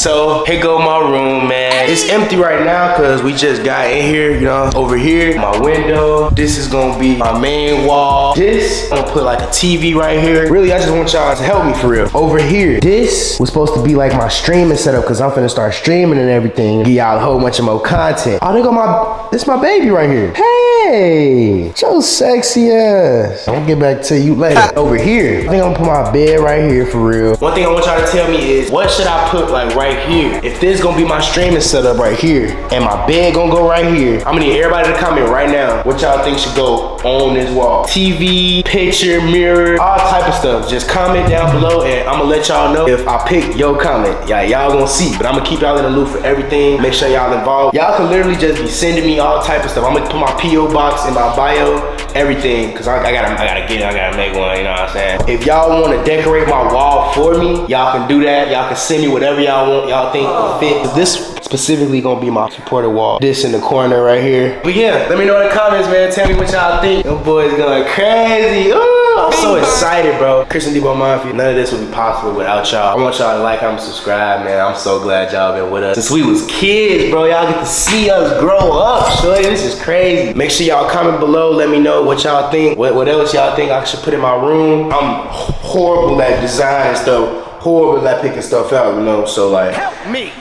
So here go my room, man. It's empty right now because we just got in here, you know. Over here, my window. This is gonna be my main wall. This, I'm gonna put like a TV right here. Really, I just want y'all to help me for real. Over here, this was supposed to be like my streaming setup because I'm finna start streaming and everything. Give y'all a whole bunch of more content. Oh, there go this my baby right here. Hey, so sexy ass. I'm gonna get back to you later. Over here, I think I'm gonna put my bed right here for real. One thing I want y'all to tell me is, what should I put like right here? If this gonna be my streaming setup right here, and my bed gonna go right here, I'm gonna need everybody to comment right now what y'all think should go on this wall. TV, picture, mirror, all type of stuff. Just comment down below and I'm gonna let y'all know if I pick your comment. Y'all gonna see, but I'm gonna keep y'all in the loop for everything. Make sure y'all involved. Y'all can literally just be sending me all type of stuff. I'm gonna put my P.O. box in my bio, everything, cause I gotta make one, you know what I'm saying? If y'all wanna decorate my wall for me, y'all can do that. Y'all can send me whatever y'all want, y'all think will fit. This specifically gonna be my supporter wall. This in the corner right here. But yeah, let me know in the comments, man. Tell me what y'all think. Them boys going crazy. Ooh, I'm so excited, bro. Christian Debo Mafia. None of this would be possible without y'all. I want y'all to like, comment, subscribe, man. I'm so glad y'all been with us since we was kids, bro. Y'all get to see us grow up, shorty. This is crazy. Make sure y'all comment below. Let me know what y'all think. What else y'all think I should put in my room. I'm horrible at design stuff. Horrible at picking stuff out, you know. So like, help me.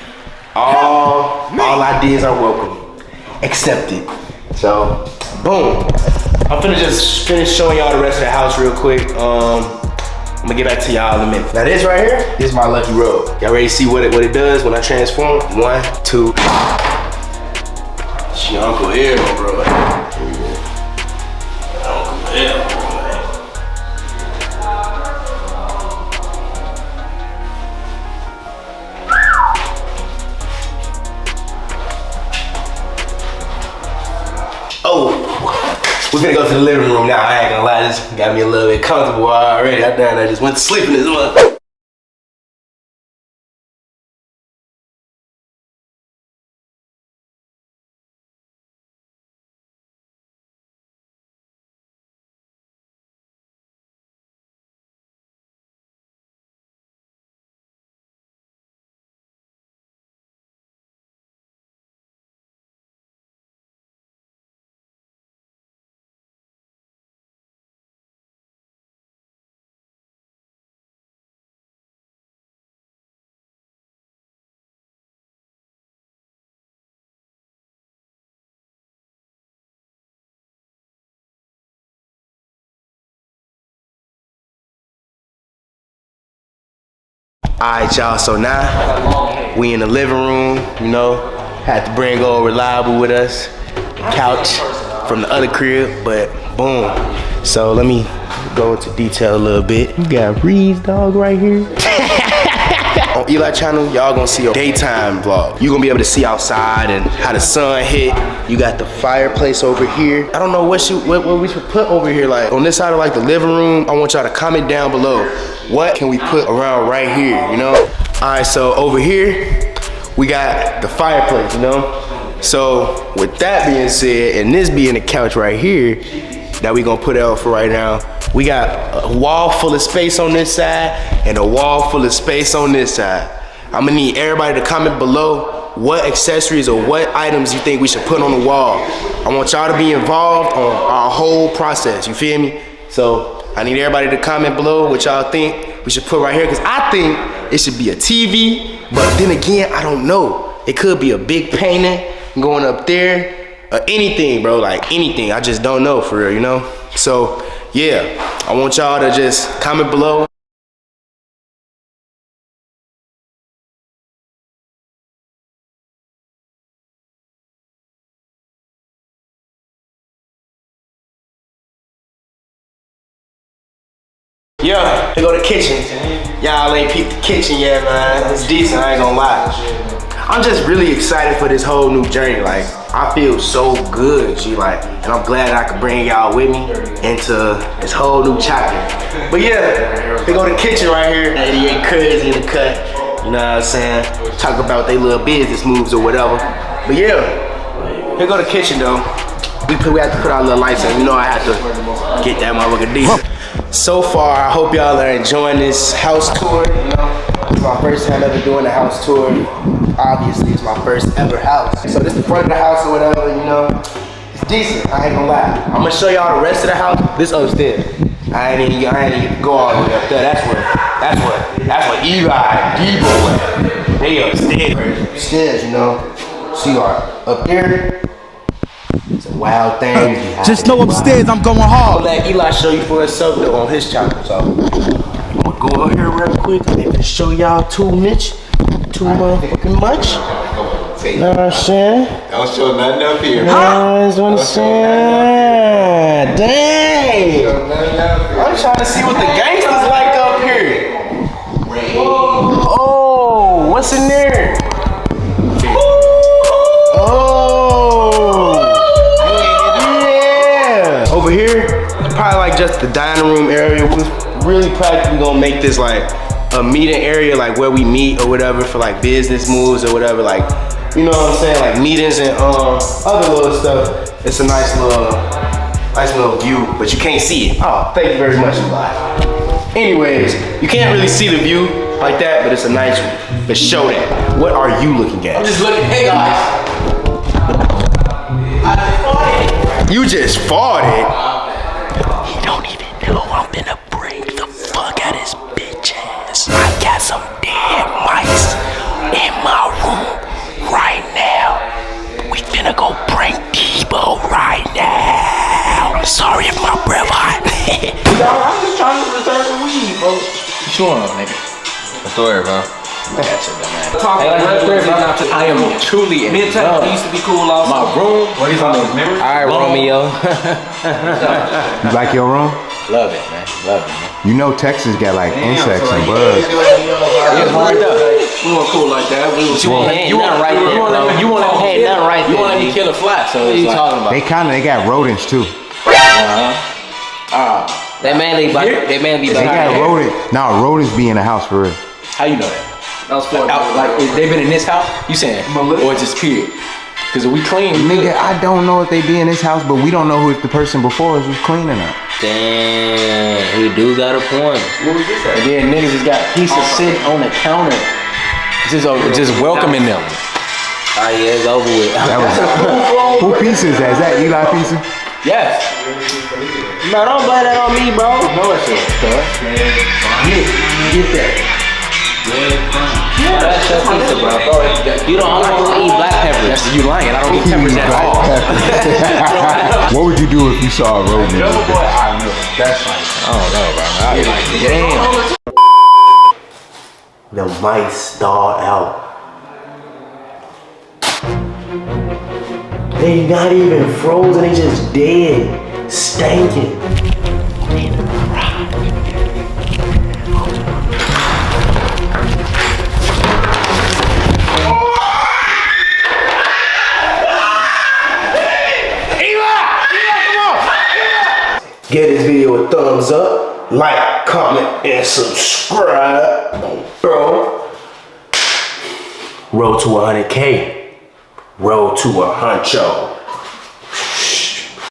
All ideas are welcome. Accepted. So, boom. I'm finna just finish showing y'all the rest of the house real quick. I'm gonna get back to y'all in a minute. Now this right here, this is my lucky rug. Y'all ready to see what it does when I transform? 1, 2. She Uncle L, bro. Uncle L, bro. Oh, we're gonna go to the living room now. I ain't gonna lie, this got me a little bit comfortable already. I just went to sleep in this one. Alright, y'all, so now we in the living room, you know. Had to bring old Reliable with us. Couch from the other crib, but boom. So let me go into detail a little bit. You got Reed's dog right here. On Eli channel, y'all gonna see a daytime vlog. You gonna be able to see outside and how the sun hit. You got the fireplace over here. I don't know what we should put over here. Like on this side of like the living room, I want y'all to comment down below. What can we put around right here, you know? All right, so over here, we got the fireplace, you know? So with that being said, and this being the couch right here that we gonna put out for right now, we got a wall full of space on this side and a wall full of space on this side. I'm gonna need everybody to comment below what accessories or what items you think we should put on the wall. I want y'all to be involved on our whole process, you feel me? So I need everybody to comment below what y'all think we should put right here, because I think it should be a TV, but then again, I don't know. It could be a big painting going up there, or anything, bro, like anything. I just don't know for real, you know? So yeah, I want y'all to just comment below. Yeah, here go the kitchen. Y'all ain't peeped the kitchen yet, man. It's decent, I ain't gonna lie. I'm just really excited for this whole new journey. Like, I feel so good, G. Like, and I'm glad I could bring y'all with me into this whole new chapter. But yeah, here go the kitchen right here. 88 crazy in the cut. You know what I'm saying? Talk about they little business moves or whatever. But yeah, here go the kitchen though. We have to put our little lights in. You know I have to get that motherfucker decent. So far, I hope y'all are enjoying this house tour, you know. It's my first time ever doing a house tour. Obviously, it's my first ever house. So this is the front of the house or whatever, you know. It's decent, I ain't gonna lie. I'm gonna show y'all the rest of the house. This upstairs. I ain't even go all the way up there. That's what Eli and Debo went. They upstairs. Upstairs, you know. See up there. It's a wild thing. Just know upstairs I'm going hard. I'll let Eli show you for himself though on his channel. So I'm gonna go over here real quick and show y'all too much. Too motherfucking much. You know what I'm saying? Don't show nothing up here. That's what I'm saying. Dang. I'm trying to see what the gangsters like up here. Oh, what's in there? Oh, yeah. Over here, probably like just the dining room area. We're really practically gonna make this like a meeting area, like where we meet or whatever for like business moves or whatever, like, you know what I'm saying, like meetings and other little stuff. It's a nice little view, but you can't see it. Oh, thank you very much, Eli. Anyways, you can't really see the view like that, but it's a nice one. But show that. What are you looking at? I'm just looking. Hey guys. I just farted. You just farted. He don't even know I'm finna bring the fuck out his bitch ass. I got some dead mice in my room right now. We finna go prank Debo right now. I'm sorry if my breath hot. I'm just trying to reserve the weed, bro. Sure, nigga. Story, bro. I am truly in love. Used to be cool also. My room. What is on those memories? Alright, Romeo. You like your room? Love it, man. Love it, man. You know Texas got like insects and bugs. It's hard up. We weren't cool like that. You want nothing right there, bro. You want to Hey, nothing right You there, want to nigga. kill a fly, so What are it's you like, talking about? They got rodents too. They mainly be They got rodents be in the house for real. How you know that? That was for Like, if they been in this house, you saying? Or just period? Because if we clean, Nigga, I don't know if they be in this house, but we don't know who if the person before us was cleaning up. Damn, he do got a point. and then niggas just got pieces sitting on the counter, just welcoming them. Oh yeah, it's over with. That was who pizza is that? Is that Eli pizza? Yes. Bro, don't blame that on me, bro. No, it's yours, cuz. Get that. That's your pizza, bro. You don't only want to eat black peppers. That's you lying. I don't eat peppers at all. What would you do if you saw a rodent? I know. That's like, I don't know, bro. I'd be like, damn. The mice thawed out. They not even frozen, they just dead, stinking. Give this video a thumbs up, like, comment, and subscribe, bro. Road to 100K. Road to a huncho.